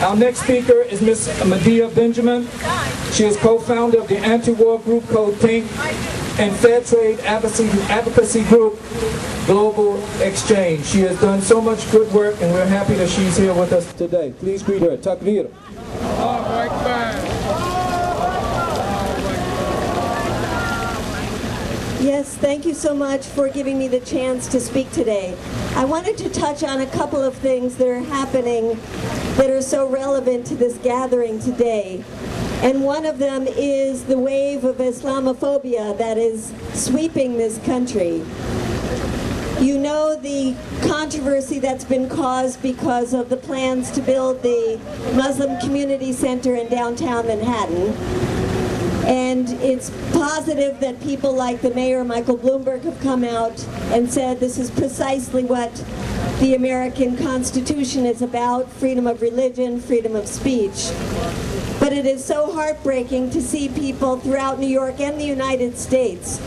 Our next speaker is Ms. Medea Benjamin. She is co-founder of the anti-war group Code Pink and fair trade advocacy group Global Exchange. She has done so much good work, and we're happy that she's here with us today. Please greet her. Takbir. Yes, thank you so much for giving me the chance to speak today. I wanted to touch on a couple of things that are happening that are so relevant to this gathering today. And one of them is the wave of Islamophobia that is sweeping this country. You know the controversy that's been caused because of the plans to build the Muslim Community Center in downtown Manhattan. And it's positive that people like the mayor, Michael Bloomberg, have come out and said this is precisely what the American Constitution is about: freedom of religion, freedom of speech. But it is so heartbreaking to see people throughout New York and the United States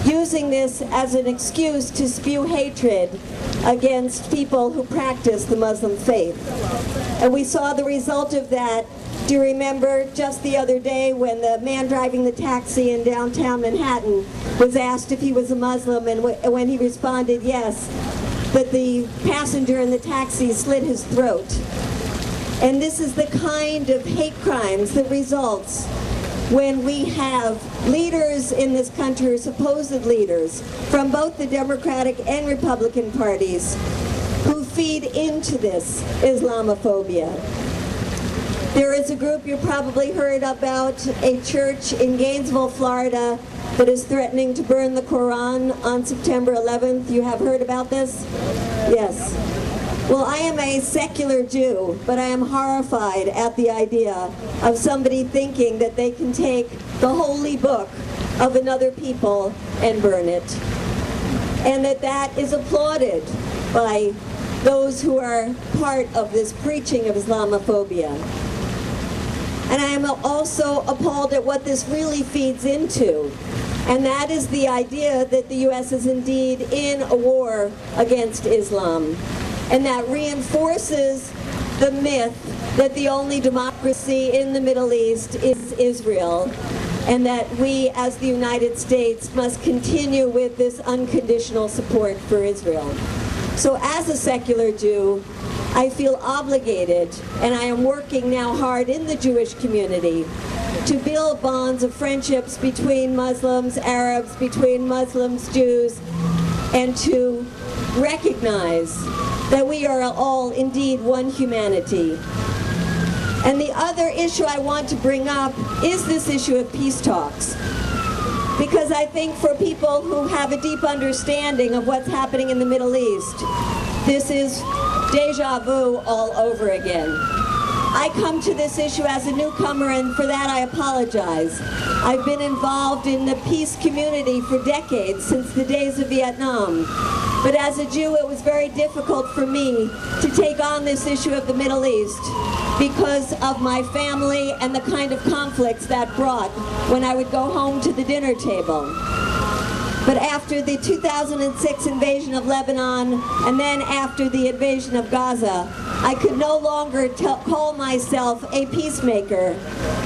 using this as an excuse to spew hatred against people who practice the Muslim faith. And we saw the result of that. Do you remember just the other day when the man driving the taxi in downtown Manhattan was asked if he was a Muslim, and when he responded yes, but the passenger in the taxi slit his throat. And this is the kind of hate crimes that results when we have leaders in this country, or supposed leaders, from both the Democratic and Republican parties who feed into this Islamophobia. There is a group you probably heard about, a church in Gainesville, Florida, that is threatening to burn the Quran on September 11th. You have heard about this? Yes. Well, I am a secular Jew, but I am horrified at the idea of somebody thinking that they can take the holy book of another people and burn it. And that is applauded by those who are part of this preaching of Islamophobia. And I am also appalled at what this really feeds into. And that is the idea that the U.S. is indeed in a war against Islam. And that reinforces the myth that the only democracy in the Middle East is Israel, and that we as the United States must continue with this unconditional support for Israel. So as a secular Jew, I feel obligated, and I am working now hard in the Jewish community to build bonds of friendships between Muslims, Arabs, between Muslims, Jews, and to recognize that we are all indeed one humanity. And the other issue I want to bring up is this issue of peace talks. Because I think for people who have a deep understanding of what's happening in the Middle East, this is deja vu all over again. I come to this issue as a newcomer, and for that I apologize. I've been involved in the peace community for decades, since the days of Vietnam. But as a Jew, it was very difficult for me to take on this issue of the Middle East because of my family and the kind of conflicts that brought when I would go home to the dinner table. But after the 2006 invasion of Lebanon, and then after the invasion of Gaza, I could no longer call myself a peacemaker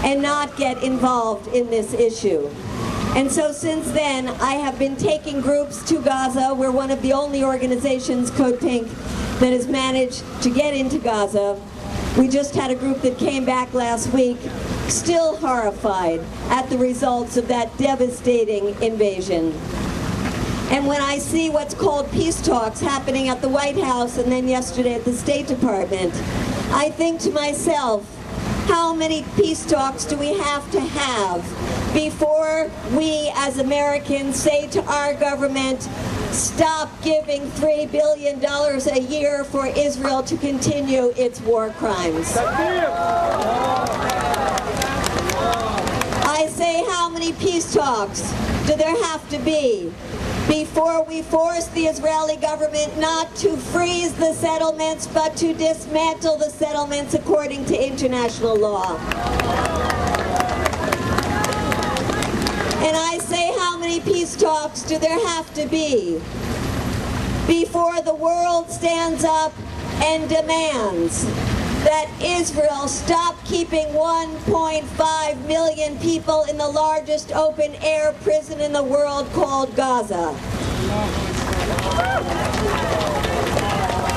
and not get involved in this issue. And so since then, I have been taking groups to Gaza. We're one of the only organizations, Code Pink, that has managed to get into Gaza. We just had a group that came back last week, still horrified at the results of that devastating invasion. And when I see what's called peace talks happening at the White House and then yesterday at the State Department, I think to myself, how many peace talks do we have to have before we as Americans say to our government, stop giving $3 billion a year for Israel to continue its war crimes? I say, how many peace talks do there have to be before we force the Israeli government not to freeze the settlements, but to dismantle the settlements according to international law? And I say, how many peace talks do there have to be before the world stands up and demands that Israel stop keeping 1.5 million people in the largest open-air prison in the world called Gaza.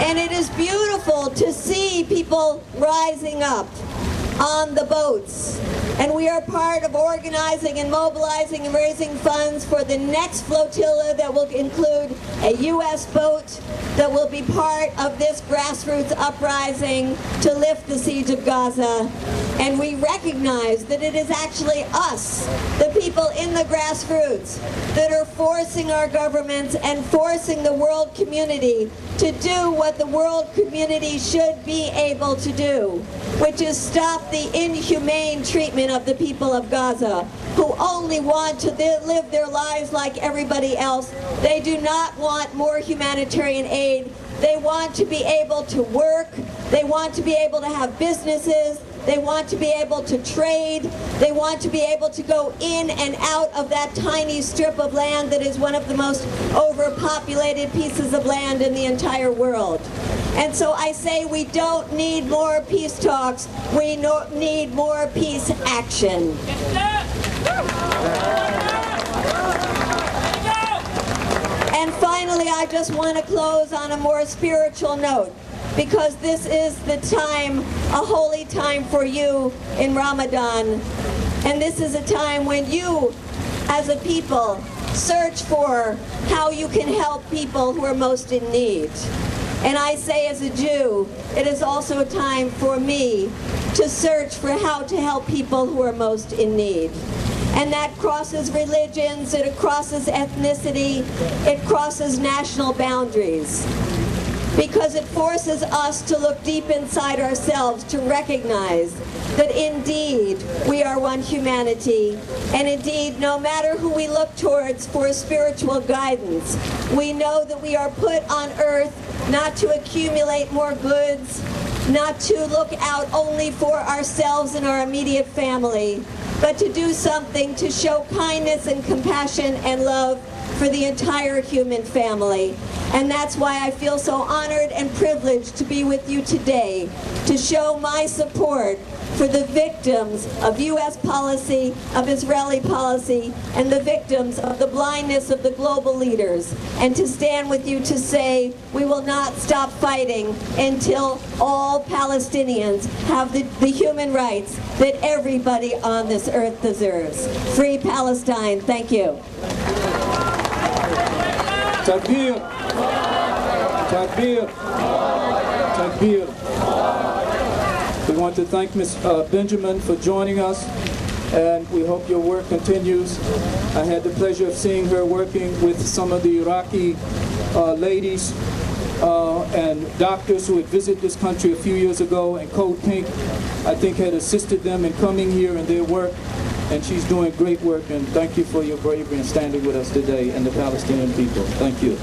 And it is beautiful to see people rising up on the boats. And we are part of organizing and mobilizing and raising funds for the next flotilla that will include a U.S. boat that will be part of this grassroots uprising to lift the siege of Gaza. And we recognize that it is actually us, the people in the grassroots, that are forcing our governments and forcing the world community to do what the world community should be able to do, which is stop the inhumane treatment of the people of Gaza, who only want to live their lives like everybody else. They do not want more humanitarian aid. They want to be able to work. They want to be able to have businesses. They want to be able to trade. They want to be able to go in and out of that tiny strip of land that is one of the most overpopulated pieces of land in the entire world. And so I say we don't need more peace talks. We need more peace action. And finally, I just want to close on a more spiritual note, because this is the time, a holy time for you in Ramadan. And this is a time when you, as a people, search for how you can help people who are most in need. And I say, as a Jew, it is also a time for me to search for how to help people who are most in need. And that crosses religions, it crosses ethnicity, it crosses national boundaries. Because it forces us to look deep inside ourselves to recognize that indeed we are one humanity, and indeed no matter who we look towards for spiritual guidance, we know that we are put on earth not to accumulate more goods, not to look out only for ourselves and our immediate family, but to do something to show kindness and compassion and love for the entire human family. And that's why I feel so honored and privileged to be with you today, to show my support for the victims of U.S. policy, of Israeli policy, and the victims of the blindness of the global leaders, and to stand with you to say we will not stop fighting until all Palestinians have the human rights that everybody on this earth deserves. Free Palestine. Thank you. Takbir! Takbir! Takbir! We want to thank Ms. Benjamin for joining us, and we hope your work continues. I had the pleasure of seeing her working with some of the Iraqi ladies and doctors who had visited this country a few years ago, and Code Pink, I think, had assisted them in coming here in their work. And she's doing great work, and thank you for your bravery in standing with us today and the Palestinian people. Thank you.